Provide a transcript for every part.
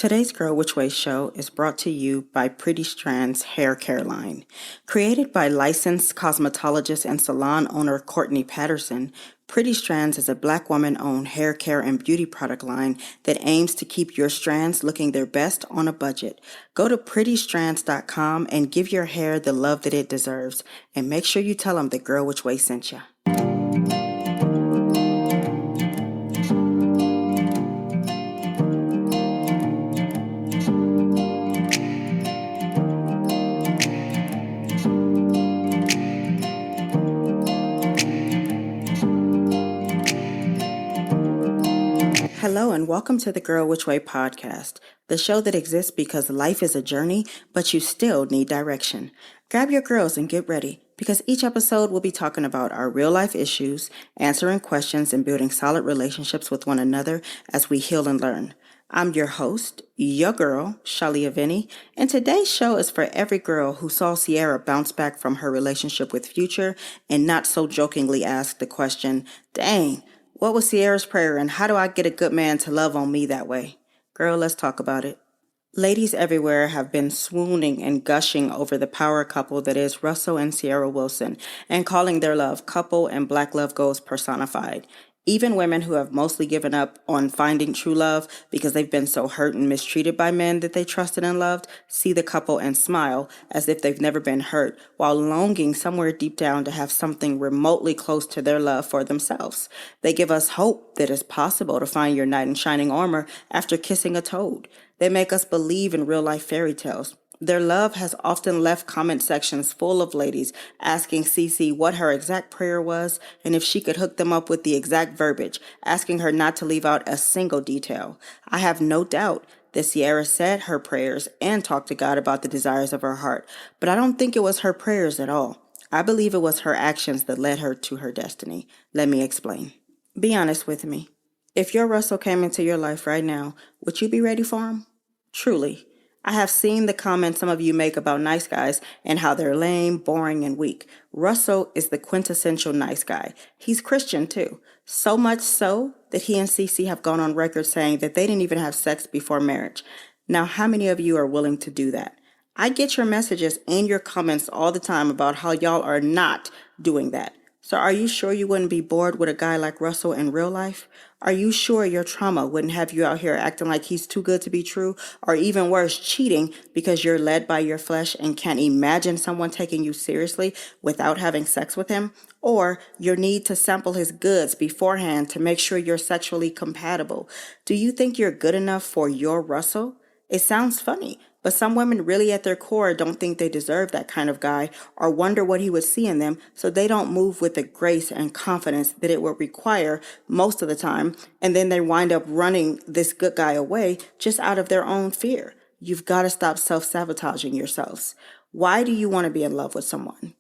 Today's Girl Which Way show is brought to you by Pretty Strands Hair Care Line. Created by licensed cosmetologist and salon owner Courtney Patterson, Pretty Strands is a Black woman-owned hair care and beauty product line that aims to keep your strands looking their best on a budget. Go to prettystrands.com and give your hair the love that it deserves. And make sure you tell them the Girl Which Way sent you. Hello and welcome to the Girl Which Way podcast, the show that exists because life is a journey, but you still need direction. Grab your girls and get ready, because each episode will be talking about our real life issues, answering questions, and building solid relationships with one another as we heal and learn. I'm your host, your girl, Shalia Vinny, and today's show is for every girl who saw Ciara bounce back from her relationship with Future and not so jokingly asked the question, dang, what was Ciara's prayer and how do I get a good man to love on me that way? Girl, let's talk about it. Ladies everywhere have been swooning and gushing over the power couple that is Russell and Ciara Wilson and calling their love couple and Black love goals personified. Even women who have mostly given up on finding true love because they've been so hurt and mistreated by men that they trusted and loved see the couple and smile as if they've never been hurt, while longing somewhere deep down to have something remotely close to their love for themselves. They give us hope that it's possible to find your knight in shining armor after kissing a toad. They make us believe in real-life fairy tales. Their love has often left comment sections full of ladies asking Cece what her exact prayer was and if she could hook them up with the exact verbiage, asking her not to leave out a single detail. I have no doubt that Ciara said her prayers and talked to God about the desires of her heart, but I don't think it was her prayers at all. I believe it was her actions that led her to her destiny. Let me explain. Be honest with me. If your Russell came into your life right now, would you be ready for him? Truly. I have seen the comments some of you make about nice guys and how they're lame, boring, and weak. Russell is the quintessential nice guy. He's Christian too. So much so that he and Cece have gone on record saying that they didn't even have sex before marriage. Now, how many of you are willing to do that? I get your messages and your comments all the time about how y'all are not doing that. So are you sure you wouldn't be bored with a guy like Russell in real life? Are you sure your trauma wouldn't have you out here acting like he's too good to be true? Or even worse, cheating because you're led by your flesh and can't imagine someone taking you seriously without having sex with him? Or your need to sample his goods beforehand to make sure you're sexually compatible? Do you think you're good enough for your Russell? It sounds funny, but some women really at their core don't think they deserve that kind of guy or wonder what he would see in them, so they don't move with the grace and confidence that it would require most of the time, and then they wind up running this good guy away just out of their own fear. You've got to stop self-sabotaging yourselves. Why do you want to be in love with someone?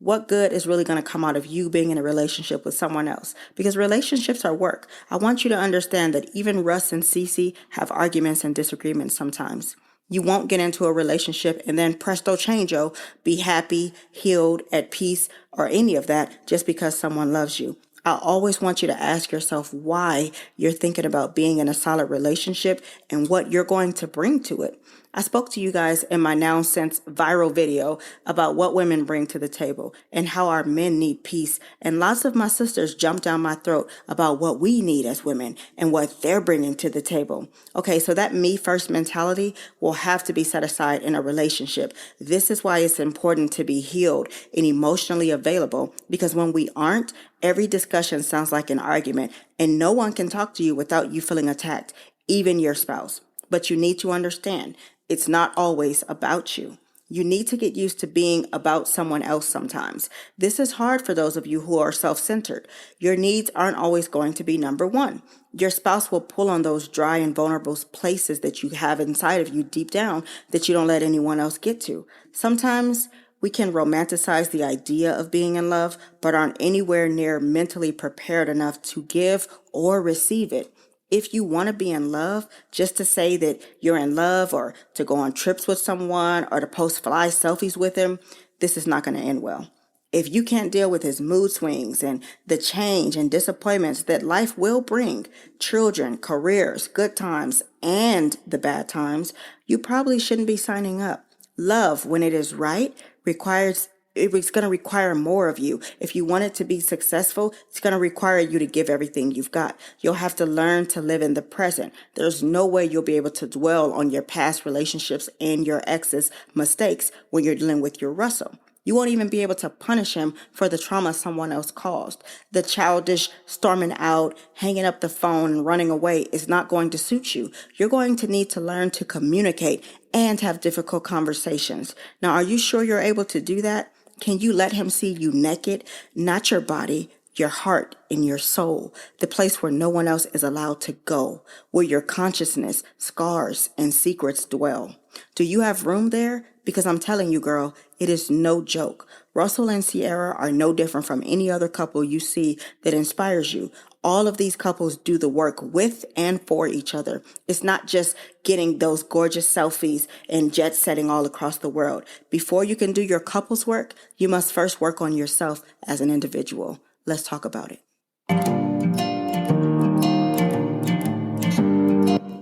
What good is really going to come out of you being in a relationship with someone else? Because relationships are work. I want you to understand that even Russ and Cece have arguments and disagreements sometimes. You won't get into a relationship and then presto changeo, be happy, healed, at peace, or any of that just because someone loves you. I always want you to ask yourself why you're thinking about being in a solid relationship and what you're going to bring to it. I spoke to you guys in my now since viral video about what women bring to the table and how our men need peace. And lots of my sisters jumped down my throat about what we need as women and what they're bringing to the table. Okay, so that me first mentality will have to be set aside in a relationship. This is why it's important to be healed and emotionally available, because when we aren't, every discussion sounds like an argument and no one can talk to you without you feeling attacked, even your spouse. But you need to understand, it's not always about you. You need to get used to being about someone else sometimes. This is hard for those of you who are self-centered. Your needs aren't always going to be number one. Your spouse will pull on those dry and vulnerable places that you have inside of you deep down that you don't let anyone else get to. Sometimes we can romanticize the idea of being in love, but aren't anywhere near mentally prepared enough to give or receive it. If you want to be in love, just to say that you're in love or to go on trips with someone or to post fly selfies with them, this is not going to end well. If you can't deal with his mood swings and the change and disappointments that life will bring, children, careers, good times, and the bad times, you probably shouldn't be signing up. Love, when it is right, requires it's going to require more of you. If you want it to be successful, it's going to require you to give everything you've got. You'll have to learn to live in the present. There's no way you'll be able to dwell on your past relationships and your ex's mistakes when you're dealing with your Russell. You won't even be able to punish him for the trauma someone else caused. The childish storming out, hanging up the phone, and running away is not going to suit you. You're going to need to learn to communicate and have difficult conversations. Now, are you sure you're able to do that? Can you let him see you naked, not your body, your heart, and your soul, the place where no one else is allowed to go, where your consciousness, scars, and secrets dwell? Do you have room there? Because I'm telling you, girl, it is no joke. Russell and Ciara are no different from any other couple you see that inspires you. All of these couples do the work with and for each other. It's not just getting those gorgeous selfies and jet setting all across the world. Before you can do your couples work, you must first work on yourself as an individual. Let's talk about it.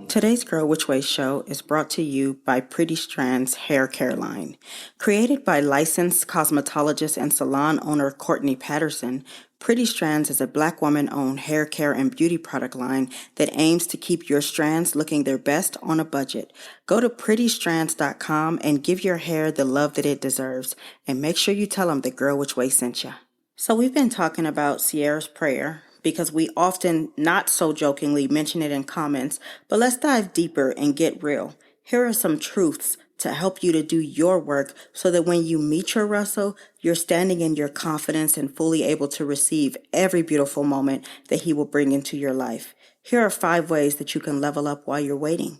Today's Girl Which Way show is brought to you by Pretty Strands Hair Care Line. Created by licensed cosmetologist and salon owner Courtney Patterson, Pretty Strands is a Black woman-owned hair care and beauty product line that aims to keep your strands looking their best on a budget. Go to prettystrands.com and give your hair the love that it deserves. And make sure you tell them the Girl Which Way sent you. So we've been talking about Ciara's prayer, because we often not so jokingly mention it in comments, but let's dive deeper and get real. Here are some truths to help you to do your work so that when you meet your Russell, you're standing in your confidence and fully able to receive every beautiful moment that he will bring into your life. Here are 5 ways that you can level up while you're waiting.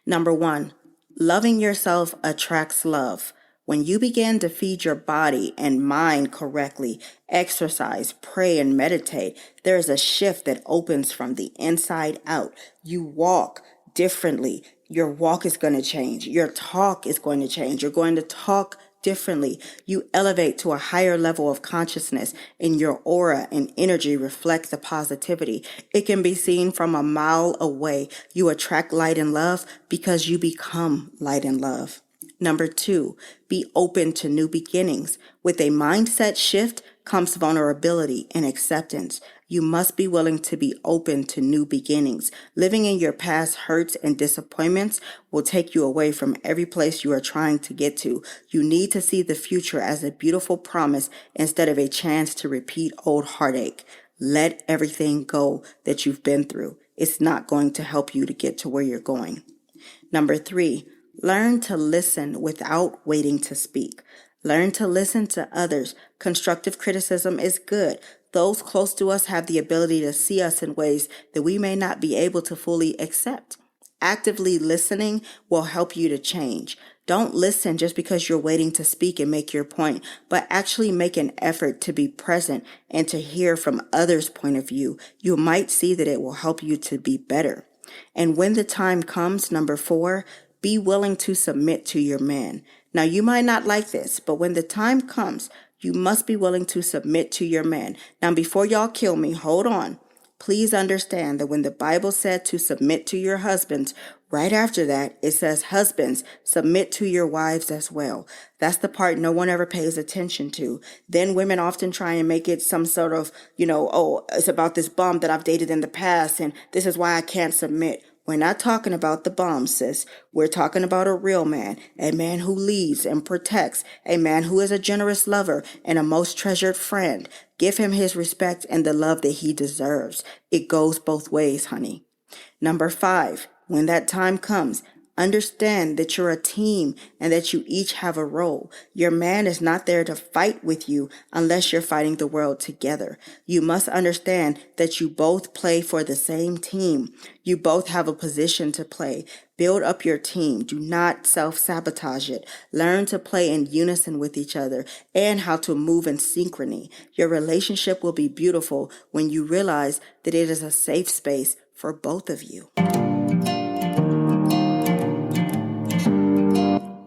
Number 1, loving yourself attracts love. When you begin to feed your body and mind correctly, exercise, pray, and meditate, there is a shift that opens from the inside out. You walk differently. Your walk is going to change. Your talk is going to change. You're going to talk differently. You elevate to a higher level of consciousness, and your aura and energy reflect the positivity. It can be seen from a mile away. You attract light and love because you become light and love. Number 2, be open to new beginnings. With a mindset shift comes vulnerability and acceptance. You must be willing to be open to new beginnings. Living in your past hurts and disappointments will take you away from every place you are trying to get to. You need to see the future as a beautiful promise instead of a chance to repeat old heartache. Let everything go that you've been through. It's not going to help you to get to where you're going. Number 3, learn to listen without waiting to speak. Learn to listen to others. Constructive criticism is good. Those close to us have the ability to see us in ways that we may not be able to fully accept. Actively listening will help you to change. Don't listen just because you're waiting to speak and make your point, but actually make an effort to be present and to hear from others' point of view. You might see that it will help you to be better. And when the time comes, number 4, be willing to submit to your man. Now, you might not like this, but when the time comes, you must be willing to submit to your man. Now, before y'all kill me, hold on. Please understand that when the Bible said to submit to your husbands, right after that, it says, husbands, submit to your wives as well. That's the part no one ever pays attention to. Then women often try and make it some sort of, oh, it's about this bum that I've dated in the past, and this is why I can't submit. We're not talking about the bum, sis. We're talking about a real man, a man who leads and protects, a man who is a generous lover and a most treasured friend. Give him his respect and the love that he deserves. It goes both ways, honey. Number 5, when that time comes, understand that you're a team and that you each have a role. Your man is not there to fight with you unless you're fighting the world together. You must understand that you both play for the same team. You both have a position to play. Build up your team. Do not self-sabotage it. Learn to play in unison with each other and how to move in synchrony. Your relationship will be beautiful when you realize that it is a safe space for both of you.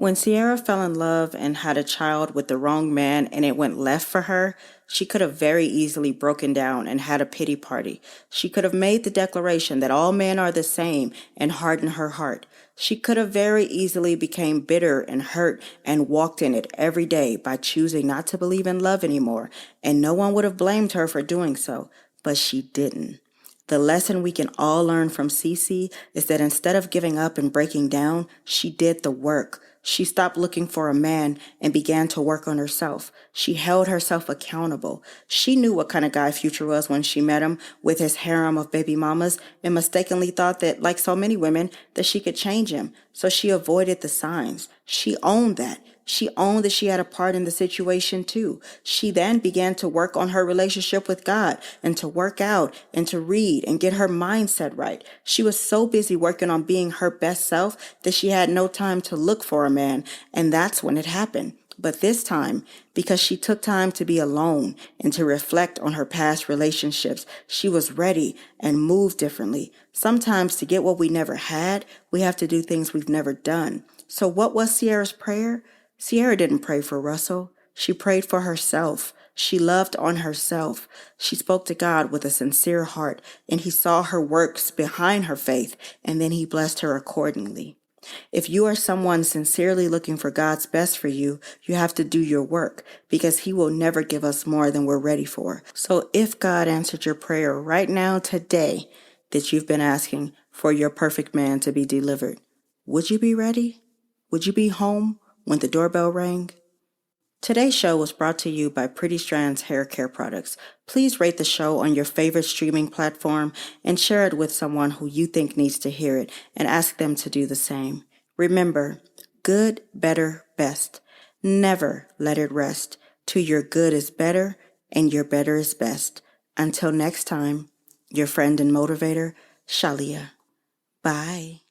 When Ciara fell in love and had a child with the wrong man and it went left for her, she could have very easily broken down and had a pity party. She could have made the declaration that all men are the same and hardened her heart. She could have very easily became bitter and hurt and walked in it every day by choosing not to believe in love anymore, and no one would have blamed her for doing so, but she didn't. The lesson we can all learn from Cece is that instead of giving up and breaking down, she did the work. She stopped looking for a man and began to work on herself. She held herself accountable. She knew what kind of guy Future was when she met him with his harem of baby mamas and mistakenly thought that, like so many women, that she could change him. So she avoided the signs. She owned that. She owned that she had a part in the situation too. She then began to work on her relationship with God and to work out and to read and get her mindset right. She was so busy working on being her best self that she had no time to look for a man, and that's when it happened. But this time, because she took time to be alone and to reflect on her past relationships, she was ready and moved differently. Sometimes to get what we never had, we have to do things we've never done. So what was Ciara's prayer? Ciara didn't pray for Russell. She prayed for herself. She loved on herself. She spoke to God with a sincere heart, and he saw her works behind her faith, and then he blessed her accordingly. If you are someone sincerely looking for God's best for you, you have to do your work because he will never give us more than we're ready for. So if God answered your prayer right now, today, that you've been asking for your perfect man to be delivered, would you be ready? Would you be home when the doorbell rang? Today's show was brought to you by Pretty Strands Hair Care Products. Please rate the show on your favorite streaming platform and share it with someone who you think needs to hear it and ask them to do the same. Remember, good, better, best. Never let it rest till your good is better and your better is best. Until next time, your friend and motivator, Shalia. Bye.